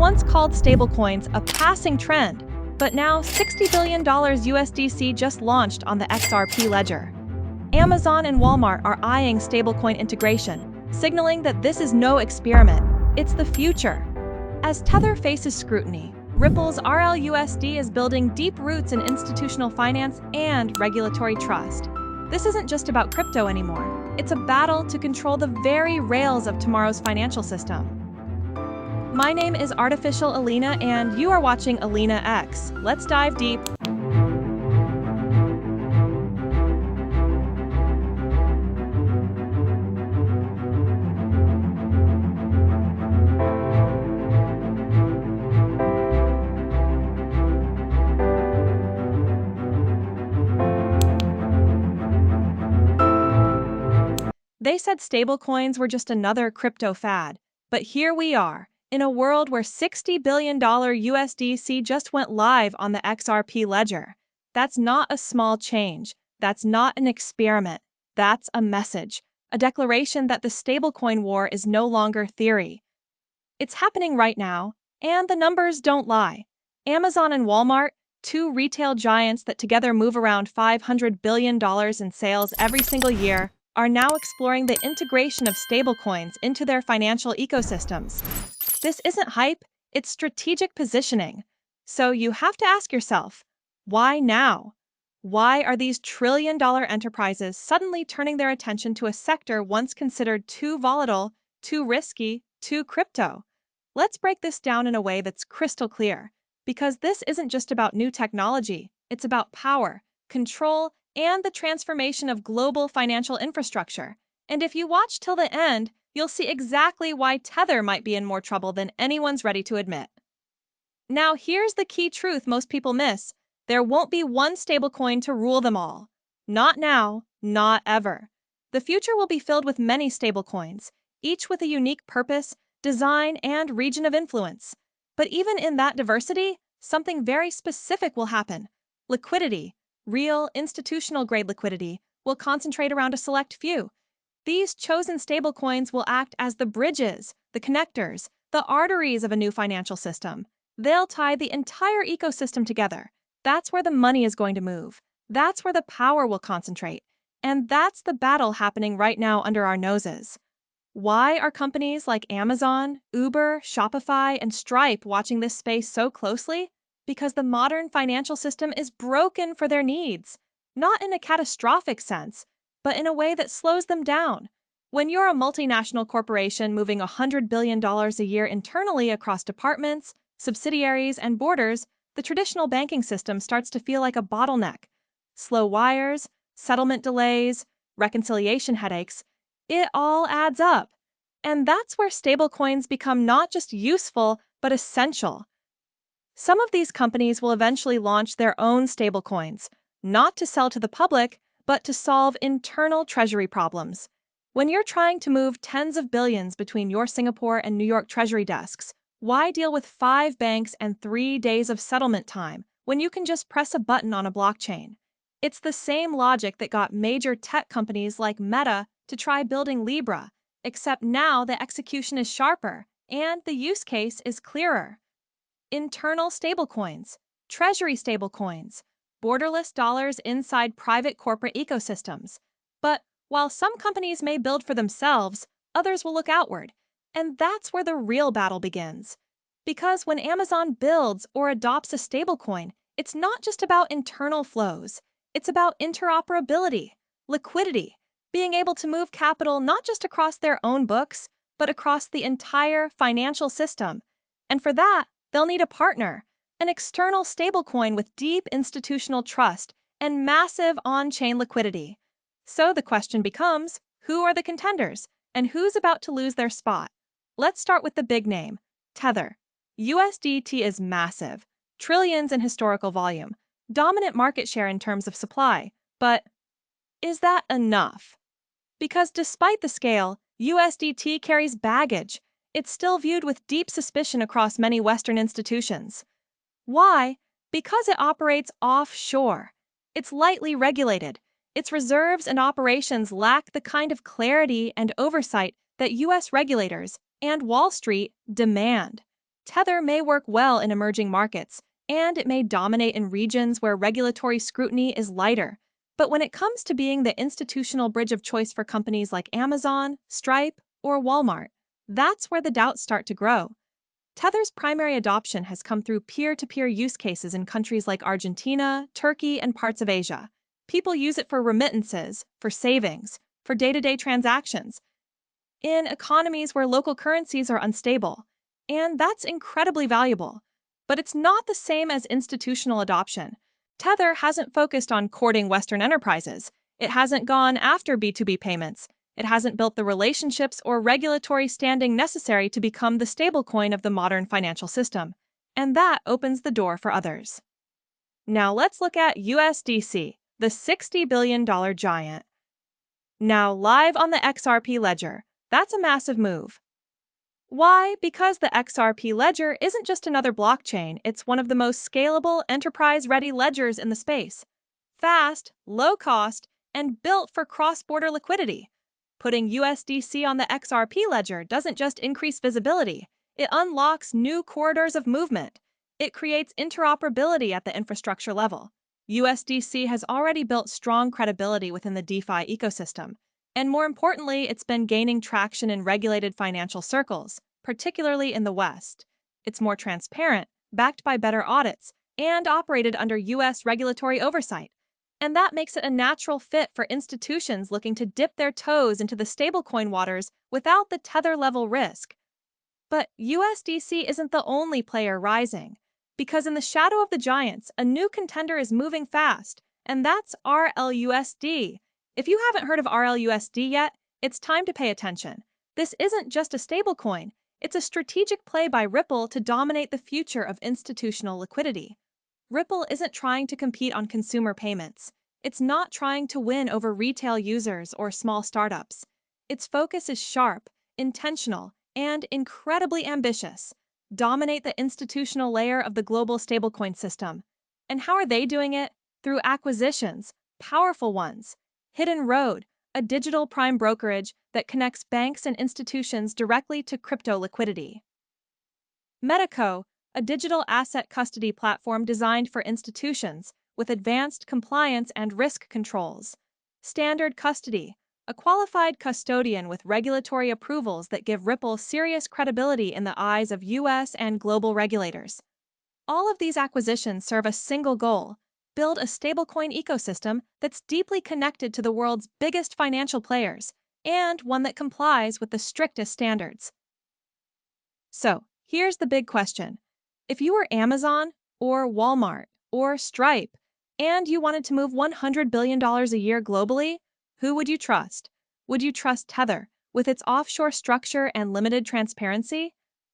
once called stablecoins a passing trend, but now $60 billion USDC just launched on the XRP ledger. Amazon and Walmart are eyeing stablecoin integration, signaling that this is no experiment, it's the future. As Tether faces scrutiny, Ripple's RLUSD is building deep roots in institutional finance and regulatory trust. This isn't just about crypto anymore. It's a battle to control the very rails of tomorrow's financial system. My name is Artificial Alina, and you are watching AlinaX. Let's dive deep. They said stablecoins were just another crypto fad, but here we are, in a world where $60 billion USDC just went live on the XRP ledger. That's not a small change. That's not an experiment. That's a message, a declaration that the stablecoin war is no longer theory. It's happening right now, and the numbers don't lie. Amazon and Walmart, two retail giants that together move around $500 billion in sales every single year, are now exploring the integration of stablecoins into their financial ecosystems. This isn't hype, it's strategic positioning. So you have to ask yourself, why now? Why are these trillion-dollar enterprises suddenly turning their attention to a sector once considered too volatile, too risky, too crypto? Let's break this down in a way that's crystal clear, because this isn't just about new technology, it's about power, control, and the transformation of global financial infrastructure. And if you watch till the end, you'll see exactly why Tether might be in more trouble than anyone's ready to admit. Now, here's the key truth most people miss. There won't be one stablecoin to rule them all. Not now, not ever. The future will be filled with many stablecoins, each with a unique purpose, design, and region of influence. But even in that diversity, something very specific will happen. Liquidity, real, institutional-grade liquidity, will concentrate around a select few. These chosen stablecoins will act as the bridges, the connectors, the arteries of a new financial system. They'll tie the entire ecosystem together. That's where the money is going to move. That's where the power will concentrate. And that's the battle happening right now under our noses. Why are companies like Amazon, Uber, Shopify, and Stripe watching this space so closely? Because the modern financial system is broken for their needs. Not in a catastrophic sense, but in a way that slows them down. When you're a multinational corporation moving $100 billion a year internally across departments, subsidiaries, and borders, the traditional banking system starts to feel like a bottleneck. Slow wires, settlement delays, reconciliation headaches, it all adds up. And that's where stablecoins become not just useful, but essential. Some of these companies will eventually launch their own stablecoins, not to sell to the public, but to solve internal treasury problems. When you're trying to move tens of billions between your Singapore and New York treasury desks, why deal with 5 banks and 3 days of settlement time when you can just press a button on a blockchain? It's the same logic that got major tech companies like Meta to try building Libra, except now the execution is sharper and the use case is clearer. Internal stablecoins, treasury stablecoins, borderless dollars inside private corporate ecosystems. But while some companies may build for themselves, others will look outward. And that's where the real battle begins. Because when Amazon builds or adopts a stablecoin, it's not just about internal flows. It's about interoperability, liquidity, being able to move capital not just across their own books, but across the entire financial system. And for that, they'll need a partner, an external stablecoin with deep institutional trust and massive on-chain liquidity. So the question becomes, who are the contenders, and who's about to lose their spot? Let's start with the big name, Tether. USDT is massive, trillions in historical volume, dominant market share in terms of supply. But is that enough? Because despite the scale, USDT carries baggage. It's still viewed with deep suspicion across many Western institutions. Why? Because it operates offshore. It's lightly regulated. Its reserves and operations lack the kind of clarity and oversight that U.S. regulators and Wall Street demand. Tether may work well in emerging markets, and it may dominate in regions where regulatory scrutiny is lighter. But when it comes to being the institutional bridge of choice for companies like Amazon, Stripe, or Walmart, that's where the doubts start to grow. Tether's primary adoption has come through peer-to-peer use cases in countries like Argentina, Turkey, and parts of Asia. People use it for remittances, for savings, for day-to-day transactions, in economies where local currencies are unstable. And that's incredibly valuable. But it's not the same as institutional adoption. Tether hasn't focused on courting Western enterprises. It hasn't gone after B2B payments. It hasn't built the relationships or regulatory standing necessary to become the stablecoin of the modern financial system. And that opens the door for others. Now let's look at USDC, the $60 billion giant. Now live on the XRP ledger. That's a massive move. Why? Because the XRP ledger isn't just another blockchain, it's one of the most scalable, enterprise-ready ledgers in the space. Fast, low cost, and built for cross-border liquidity. Putting USDC on the XRP ledger doesn't just increase visibility, it unlocks new corridors of movement. It creates interoperability at the infrastructure level. USDC has already built strong credibility within the DeFi ecosystem. And more importantly, it's been gaining traction in regulated financial circles, particularly in the West. It's more transparent, backed by better audits, and operated under U.S. regulatory oversight. And that makes it a natural fit for institutions looking to dip their toes into the stablecoin waters without the Tether-level risk. But USDC isn't the only player rising, because in the shadow of the giants, a new contender is moving fast, and that's RLUSD. If you haven't heard of RLUSD yet, it's time to pay attention. This isn't just a stablecoin, it's a strategic play by Ripple to dominate the future of institutional liquidity. Ripple isn't trying to compete on consumer payments. It's not trying to win over retail users or small startups. Its focus is sharp, intentional, and incredibly ambitious. Dominate the institutional layer of the global stablecoin system. And how are they doing it? Through acquisitions, powerful ones. Hidden Road, a digital prime brokerage that connects banks and institutions directly to crypto liquidity. 𝗬𝗂𝗽𝗪, a digital asset custody platform designed for institutions with advanced compliance and risk controls. Standard Custody, a qualified custodian with regulatory approvals that give Ripple serious credibility in the eyes of U.S. and global regulators. All of these acquisitions serve a single goal: build a stablecoin ecosystem that's deeply connected to the world's biggest financial players, and one that complies with the strictest standards. So, here's the big question. If you were Amazon, or Walmart, or Stripe, and you wanted to move $100 billion a year globally, who would you trust? Would you trust Tether, with its offshore structure and limited transparency?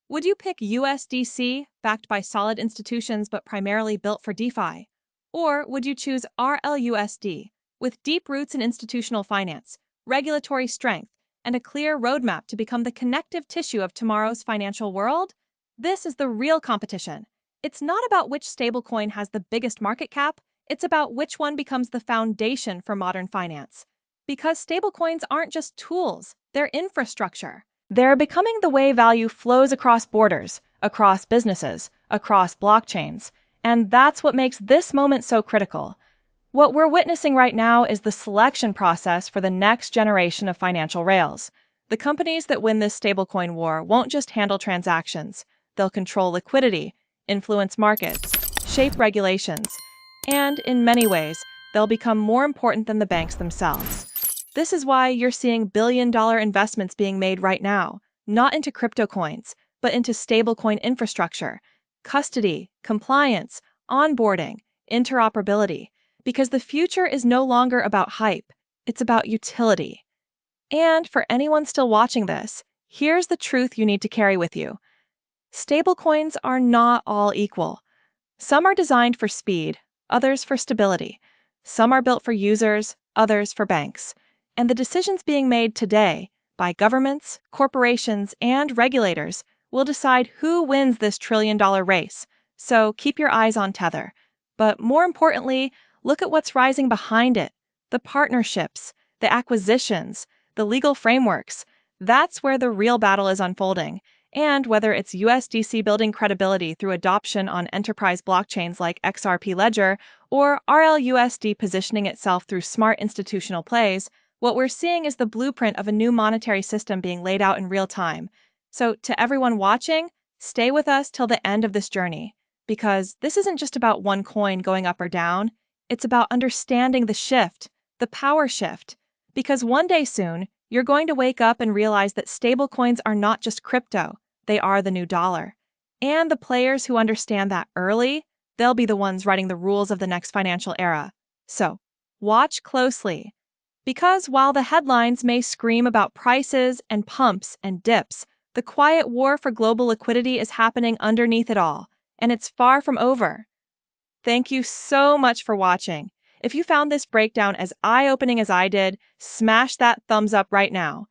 Would you pick USDC, backed by solid institutions but primarily built for DeFi? Or would you choose RLUSD, with deep roots in institutional finance, regulatory strength, and a clear roadmap to become the connective tissue of tomorrow's financial world? This is the real competition. It's not about which stablecoin has the biggest market cap, it's about which one becomes the foundation for modern finance. Because stablecoins aren't just tools, they're infrastructure. They're becoming the way value flows across borders, across businesses, across blockchains. And that's what makes this moment so critical. What we're witnessing right now is the selection process for the next generation of financial rails. The companies that win this stablecoin war won't just handle transactions. They'll control liquidity, influence markets, shape regulations, and in many ways, they'll become more important than the banks themselves. This is why you're seeing billion-dollar investments being made right now, not into crypto coins, but into stablecoin infrastructure, custody, compliance, onboarding, interoperability, because the future is no longer about hype, it's about utility. And for anyone still watching this, here's the truth you need to carry with you. Stablecoins are not all equal. Some are designed for speed, others for stability. Some are built for users, others for banks. And the decisions being made today by governments, corporations, and regulators will decide who wins this trillion-dollar race. So keep your eyes on Tether. But more importantly, look at what's rising behind it. The partnerships, the acquisitions, the legal frameworks. That's where the real battle is unfolding. And whether it's USDC building credibility through adoption on enterprise blockchains like XRP Ledger or RLUSD positioning itself through smart institutional plays, what we're seeing is the blueprint of a new monetary system being laid out in real time. So, to everyone watching, stay with us till the end of this journey, because this isn't just about one coin going up or down, it's about understanding the shift, the power shift. Because one day soon, you're going to wake up and realize that stablecoins are not just crypto, they are the new dollar. And the players who understand that early, they'll be the ones writing the rules of the next financial era. So, watch closely. Because while the headlines may scream about prices and pumps and dips, the quiet war for global liquidity is happening underneath it all, and it's far from over. Thank you so much for watching. If you found this breakdown as eye-opening as I did, smash that thumbs up right now.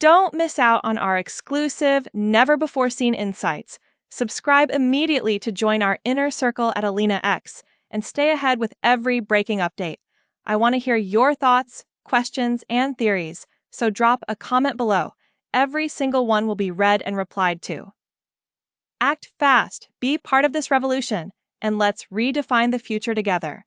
Don't miss out on our exclusive, never-before-seen insights. Subscribe immediately to join our inner circle at AlinaX and stay ahead with every breaking update. I want to hear your thoughts, questions, and theories, so drop a comment below. Every single one will be read and replied to. Act fast, be part of this revolution, and let's redefine the future together.